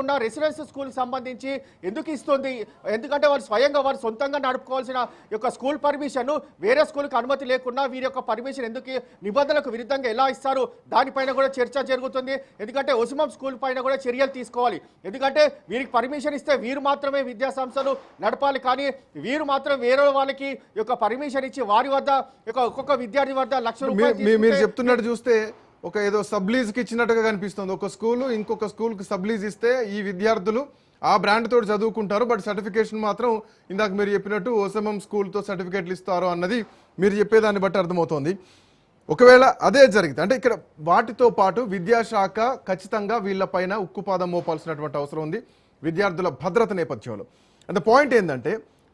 ఉన్న రెసిడెన్షియల్ స్కూల్కి సంబంధించి ఎందుకు ఇస్తుంది? ఎందుకంటే వారు స్వయంగా వారు సొంతంగా నడుపుకోవాల్సిన యొక్క స్కూల్ పర్మిషన్ వేరే స్కూల్కి అనుమతి లేకుండా వీరి యొక్క పర్మిషన్ ఎందుకు నిబంధనలకు విరుద్ధంగా ఎలా ఇస్తారు? దానిపైన కూడా చర్చ జరుగుతుంది. ఎందుకంటే ఒసిమం స్కూల్ పైన కూడా చర్యలు తీసుకోవాలి. ఎందుకంటే వీరికి పర్మిషన్ ఇస్తే వీరు మాత్రమే విద్యా సంస్థలు నడపాలి, కానీ వీరు మాత్రం వేరే వాళ్ళకి యొక్క పర్మిషన్ ఇచ్చి వారి వద్ద ఒక్కొక్క విద్యార్థి వద్ద ₹1,00,000 మీరు చెప్తున్నట్టు చూస్తే ఒక ఏదో సబ్లీజ్కి ఇచ్చినట్టుగా కనిపిస్తుంది. ఒక స్కూలు ఇంకొక స్కూల్కి సబ్లీజ్ ఇస్తే ఈ విద్యార్థులు ఆ బ్రాండ్ తోటి చదువుకుంటారు, బట్ సర్టిఫికేషన్ మాత్రం ఇందాక మీరు చెప్పినట్టు ఓసమం స్కూల్తో సర్టిఫికేట్లు ఇస్తారు అన్నది మీరు చెప్పేదాన్ని బట్టి అర్థమవుతోంది. ఒకవేళ అదే జరిగితే అంటే ఇక్కడ వాటితో పాటు విద్యాశాఖ ఖచ్చితంగా వీళ్ళపైన ఉక్కుపాదం మోపాల్సినటువంటి అవసరం ఉంది విద్యార్థుల భద్రత నేపథ్యంలో. అండ్ పాయింట్ ఏంటంటే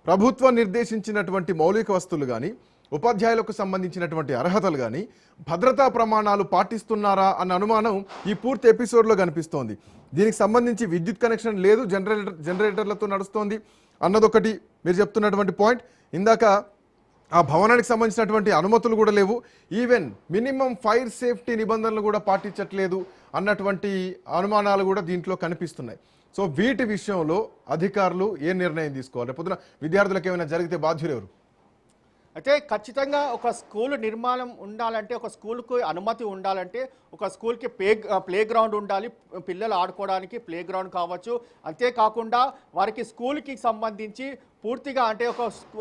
ప్రభుత్వం నిర్దేశించినటువంటి మౌలిక వస్తువులు కానీ ఉపాధ్యాయులకు సంబంధించినటువంటి అర్హతలు కానీ భద్రతా ప్రమాణాలు పాటిస్తున్నారా అన్న అనుమానం ఈ పూర్తి ఎపిసోడ్లో కనిపిస్తోంది. దీనికి సంబంధించి విద్యుత్ కనెక్షన్ లేదు, జనరేటర్లతో నడుస్తోంది అన్నదొకటి మీరు చెప్తున్నటువంటి పాయింట్. ఇందాక ఆ భవనానికి సంబంధించినటువంటి అనుమతులు కూడా లేవు, ఈవెన్ మినిమం ఫైర్ సేఫ్టీ నిబంధనలు కూడా పాటించట్లేదు అన్నటువంటి అనుమానాలు కూడా దీంట్లో కనిపిస్తున్నాయి. సో వీటి విషయంలో అధికారులు ఏ నిర్ణయం తీసుకోవాలి? పొద్దున విద్యార్థులకు ఏమైనా జరిగితే బాధ్యులు ఎవరు? అయితే ఖచ్చితంగా ఒక స్కూల్ నిర్మాణం ఉండాలంటే, ఒక స్కూల్కు అనుమతి ఉండాలంటే ఒక స్కూల్కి ప్లే గ్రౌండ్ ఉండాలి, పిల్లలు ఆడుకోవడానికి ప్లే గ్రౌండ్ కావచ్చు. అంతేకాకుండా వారికి స్కూల్కి సంబంధించి పూర్తిగా అంటే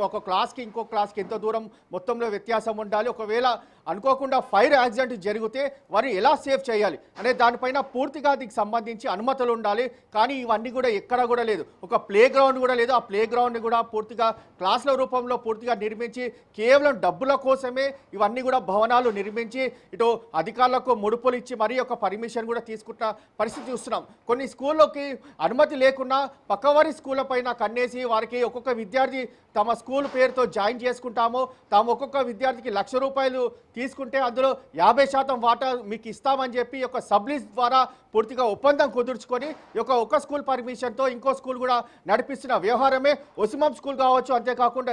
ఒక క్లాస్కి ఇంకో క్లాస్కి ఎంత దూరం మొత్తంలో వ్యత్యాసం ఉండాలి. ఒకవేళ అనుకోకుండా ఫైర్ యాక్సిడెంట్ జరిగితే వారిని ఎలా సేవ్ చేయాలి అనే దానిపైన పూర్తిగా దీనికి సంబంధించి అనుమతులు ఉండాలి. కానీ ఇవన్నీ కూడా ఎక్కడ కూడా లేదు, ఒక ప్లే గ్రౌండ్ కూడా లేదు. ఆ ప్లే గ్రౌండ్ కూడా పూర్తిగా క్లాసుల రూపంలో పూర్తిగా నిర్మించి కేవలం డబ్బుల కోసమే ఇవన్నీ కూడా భవనాలు నిర్మించి ఇటు అధికారులకు ముడుపులు ఇచ్చి మరీ ఒక పర్మిషన్ కూడా తీసుకుంటున్న పరిస్థితి చూస్తున్నాం. కొన్ని స్కూళ్ళకి అనుమతి లేకుండా పక్కవారి స్కూళ్ళ పైన కన్నేసి వారికి ఒక్కొక్క విద్యార్థి తమ స్కూల్ పేరుతో జాయిన్ చేసుకుంటాము, తాము ఒక్కొక్క విద్యార్థికి ₹1,00,000 తీసుకుంటే అందులో 50% వాటా మీకు ఇస్తామని చెప్పి ఒక సబ్లీజ్ ద్వారా పూర్తిగా ఒప్పందం కుదుర్చుకొని ఒక స్కూల్ పర్మిషన్తో ఇంకో స్కూల్ కూడా నడిపిస్తున్న వ్యవహారమే ఒసిమం స్కూల్ కావచ్చు. అంతేకాకుండా